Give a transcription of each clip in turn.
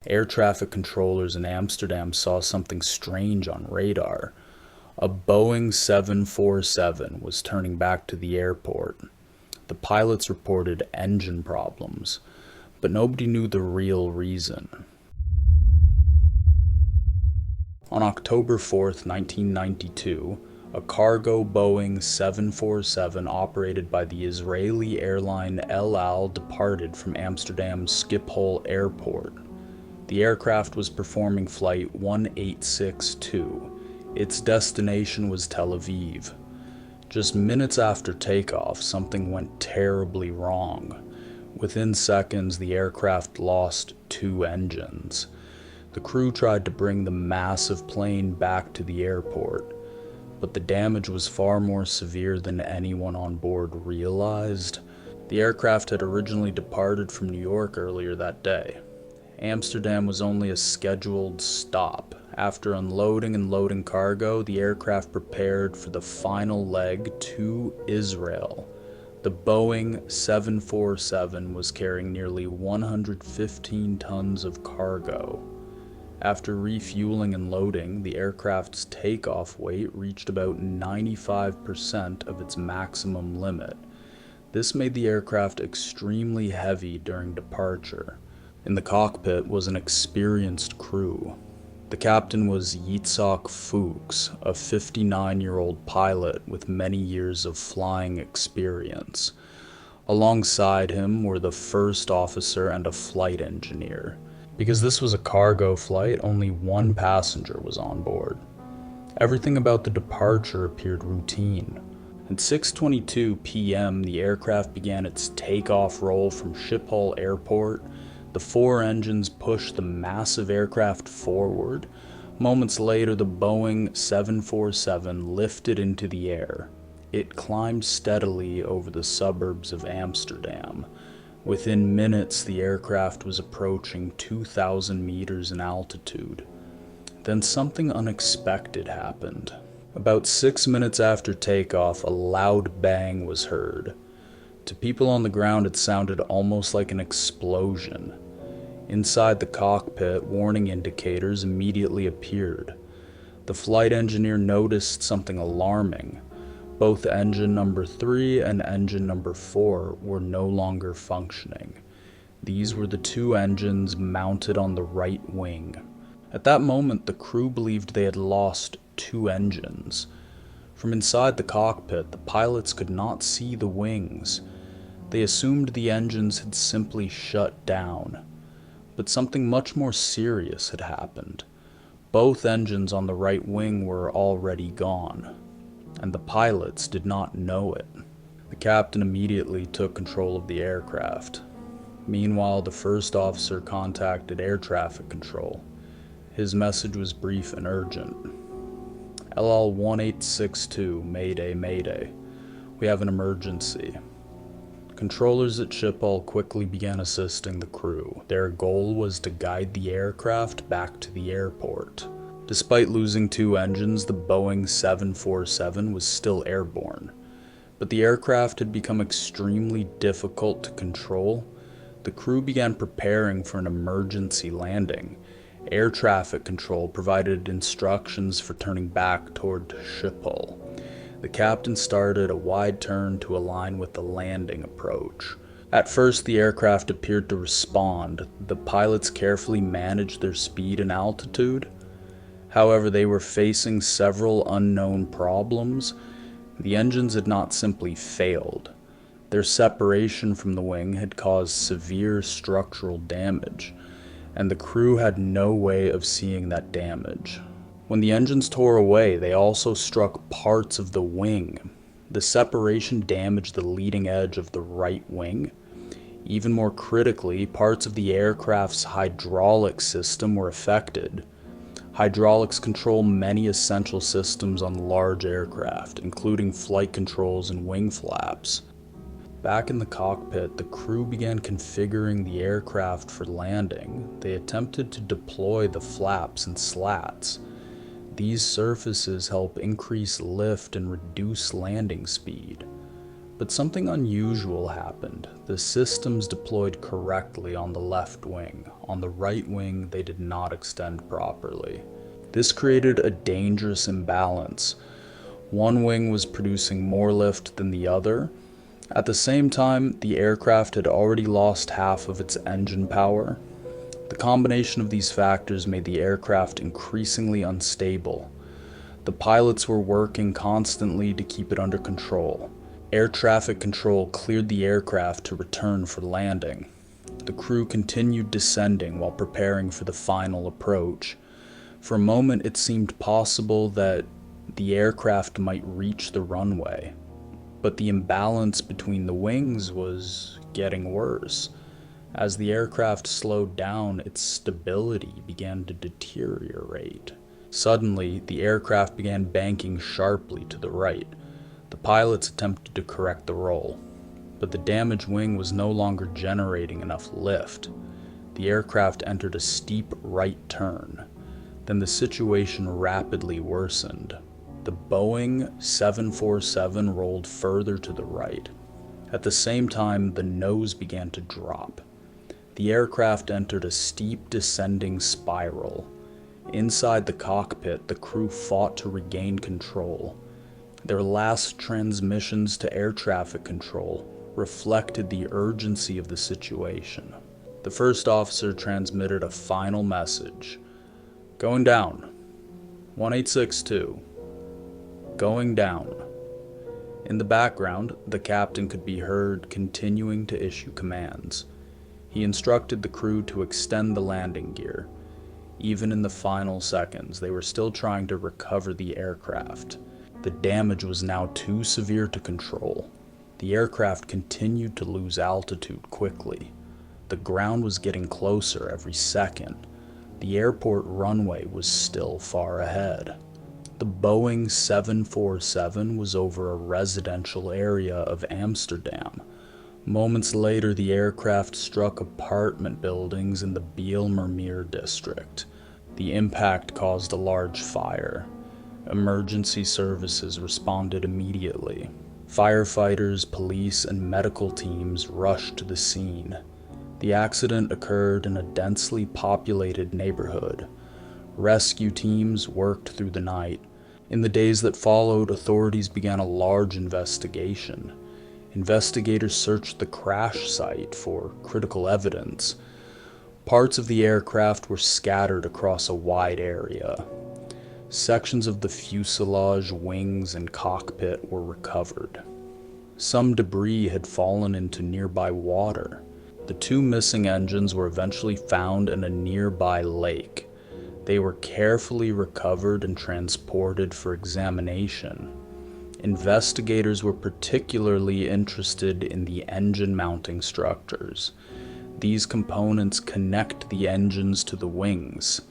Air traffic controllers in Amsterdam saw something strange on radar. A Boeing 747 was turning back to the airport. The pilots reported engine problems, but nobody knew the real reason. On October 4th, 1992, a cargo Boeing 747 operated by the Israeli airline El Al departed from Amsterdam's Schiphol Airport. The aircraft was performing Flight 1862. Its destination was Tel Aviv. Just minutes after takeoff, something went terribly wrong. Within seconds, the aircraft lost 2 engines. The crew tried to bring the massive plane back to the airport, but the damage was far more severe than anyone on board realized. The aircraft had originally departed from New York earlier that day. Amsterdam was only a scheduled stop. After unloading and loading cargo, the aircraft prepared for the final leg to Israel. The Boeing 747 was carrying nearly 115 tons of cargo. After refueling and loading, the aircraft's takeoff weight reached about 95% of its maximum limit. This made the aircraft extremely heavy during departure. In the cockpit was an experienced crew. The captain was Yitzhak Fuchs, a 59-year-old pilot with many years of flying experience. Alongside him were the first officer and a flight engineer. Because this was a cargo flight, only one passenger was on board. Everything about the departure appeared routine. At 6:22 p.m., the aircraft began its takeoff roll from Schiphol Airport. The 4 engines pushed the massive aircraft forward. Moments later, the Boeing 747 lifted into the air. It climbed steadily over the suburbs of Amsterdam. Within minutes, the aircraft was approaching 2,000 meters in altitude. Then something unexpected happened. About 6 minutes after takeoff, a loud bang was heard. To people on the ground, it sounded almost like an explosion. Inside the cockpit, warning indicators immediately appeared. The flight engineer noticed something alarming. Both engine number 3 and engine number 4 were no longer functioning. These were the 2 engines mounted on the right wing. At that moment, the crew believed they had lost 2 engines. From inside the cockpit, the pilots could not see the wings. They assumed the engines had simply shut down. But something much more serious had happened. Both engines on the right wing were already gone, and the pilots did not know it. The captain immediately took control of the aircraft. Meanwhile, the first officer contacted air traffic control. His message was brief and urgent. LL 1862, Mayday, Mayday. We have an emergency. Controllers at Schiphol quickly began assisting the crew. Their goal was to guide the aircraft back to the airport. Despite losing 2 engines, the Boeing 747 was still airborne. But the aircraft had become extremely difficult to control. The crew began preparing for an emergency landing. Air traffic control provided instructions for turning back toward Schiphol. The captain started a wide turn to align with the landing approach. At first, the aircraft appeared to respond. The pilots carefully managed their speed and altitude. However, they were facing several unknown problems. The engines had not simply failed. Their separation from the wing had caused severe structural damage, and the crew had no way of seeing that damage. When the engines tore away, they also struck parts of the wing. The separation damaged the leading edge of the right wing. Even more critically, parts of the aircraft's hydraulic system were affected. Hydraulics control many essential systems on large aircraft, including flight controls and wing flaps. Back in the cockpit, the crew began configuring the aircraft for landing. They attempted to deploy the flaps and slats. These surfaces help increase lift and reduce landing speed. But something unusual happened. The systems deployed correctly on the left wing. on the right wing, they did not extend properly. This created a dangerous imbalance. One wing was producing more lift than the other. At the same time, the aircraft had already lost half of its engine power. The combination of these factors made the aircraft increasingly unstable. The pilots were working constantly to keep it under control. Air traffic control cleared the aircraft to return for landing. The crew continued descending while preparing for the final approach. For a moment, it seemed possible that the aircraft might reach the runway, but the imbalance between the wings was getting worse. As the aircraft slowed down, its stability began to deteriorate. Suddenly, the aircraft began banking sharply to the right. The pilots attempted to correct the roll, but the damaged wing was no longer generating enough lift. The aircraft entered a steep right turn. Then the situation rapidly worsened. The Boeing 747 rolled further to the right. At the same time, the nose began to drop. The aircraft entered a steep descending spiral. Inside the cockpit, the crew fought to regain control. Their last transmissions to air traffic control reflected the urgency of the situation. The first officer transmitted a final message. "Going down. 1862. Going down." In the background, the captain could be heard continuing to issue commands. He instructed the crew to extend the landing gear. Even in the final seconds, they were still trying to recover the aircraft. The damage was now too severe to control. The aircraft continued to lose altitude quickly. The ground was getting closer every second. The airport runway was still far ahead. The Boeing 747 was over a residential area of Amsterdam. Moments later, the aircraft struck apartment buildings in the Bijlmermeer district. The impact caused a large fire. Emergency services responded immediately. Firefighters, police, and medical teams rushed to the scene. The accident occurred in a densely populated neighborhood. Rescue teams worked through the night. In the days that followed, authorities began a large investigation. Investigators searched the crash site for critical evidence. Parts of the aircraft were scattered across a wide area. Sections of the fuselage, wings, and cockpit were recovered. Some debris had fallen into nearby water. The two missing engines were eventually found in a nearby lake. They were carefully recovered and transported for examination. Investigators were particularly interested in the engine mounting structures. These components connect the engines to the wings.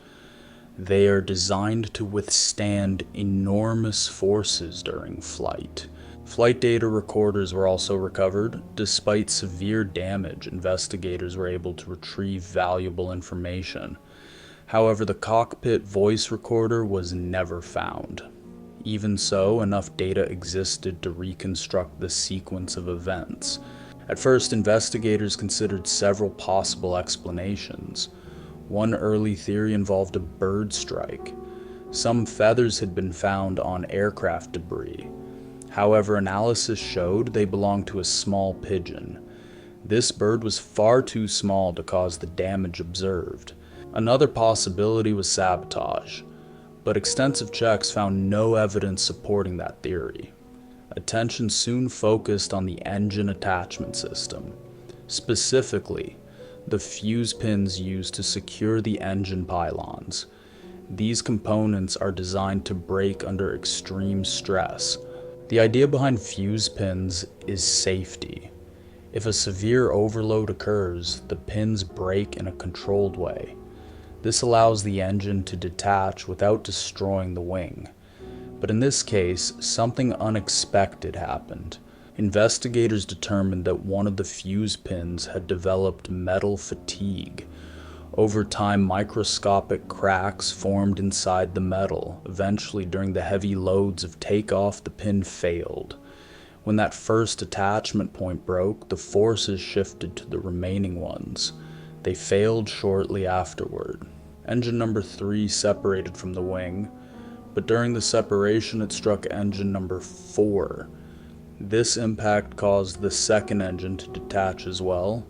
They are designed to withstand enormous forces during flight. Flight data recorders were also recovered. Despite severe damage, investigators were able to retrieve valuable information. However, the cockpit voice recorder was never found. Even so, enough data existed to reconstruct the sequence of events. At first, investigators considered several possible explanations. One early theory involved a bird strike. Some feathers had been found on aircraft debris. However, analysis showed they belonged to a small pigeon. This bird was far too small to cause the damage observed. Another possibility was sabotage, but extensive checks found no evidence supporting that theory. Attention soon focused on the engine attachment system, specifically the fuse pins used to secure the engine pylons. These components are designed to break under extreme stress. The idea behind fuse pins is safety. If a severe overload occurs, the pins break in a controlled way. This allows the engine to detach without destroying the wing. But in this case, something unexpected happened. Investigators determined that one of the fuse pins had developed metal fatigue. Over time, microscopic cracks formed inside the metal. Eventually, during the heavy loads of takeoff, the pin failed. When that first attachment point broke, the forces shifted to the remaining ones. They failed shortly afterward. Engine number 3 separated from the wing, but during the separation it struck engine number 4. This impact caused the second engine to detach as well.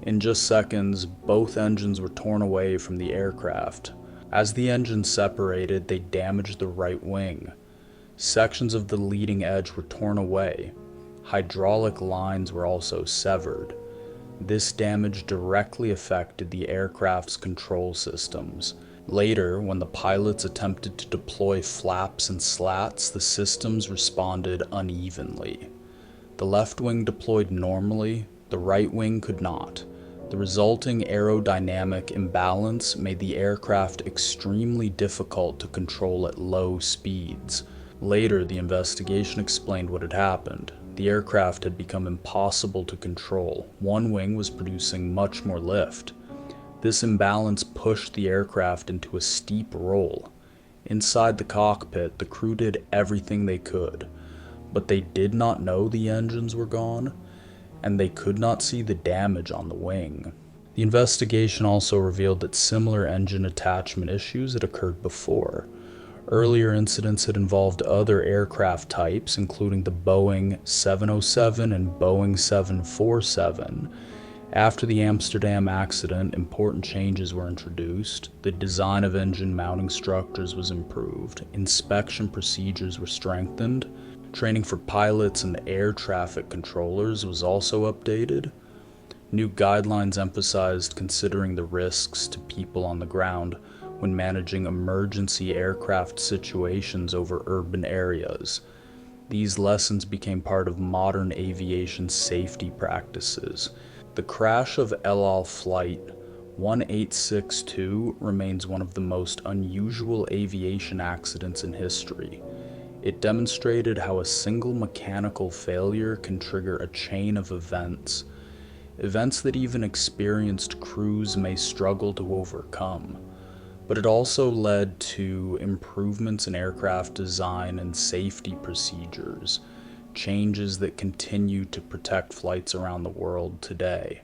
In just seconds, both engines were torn away from the aircraft. As the engines separated, they damaged the right wing. Sections of the leading edge were torn away. Hydraulic lines were also severed. This damage directly affected the aircraft's control systems. Later, when the pilots attempted to deploy flaps and slats, the systems responded unevenly. The left wing deployed normally, the right wing could not. The resulting aerodynamic imbalance made the aircraft extremely difficult to control at low speeds. Later, the investigation explained what had happened. The aircraft had become impossible to control. One wing was producing much more lift. This imbalance pushed the aircraft into a steep roll. Inside the cockpit, the crew did everything they could, but they did not know the engines were gone, and they could not see the damage on the wing. The investigation also revealed that similar engine attachment issues had occurred before. Earlier incidents had involved other aircraft types, including the Boeing 707 and Boeing 747. After the Amsterdam accident, important changes were introduced. The design of engine mounting structures was improved. Inspection procedures were strengthened. Training for pilots and air traffic controllers was also updated. New guidelines emphasized considering the risks to people on the ground when managing emergency aircraft situations over urban areas. These lessons became part of modern aviation safety practices. The crash of El Al Flight 1862 remains one of the most unusual aviation accidents in history. It demonstrated how a single mechanical failure can trigger a chain of events that even experienced crews may struggle to overcome. But it also led to improvements in aircraft design and safety procedures, changes that continue to protect flights around the world today.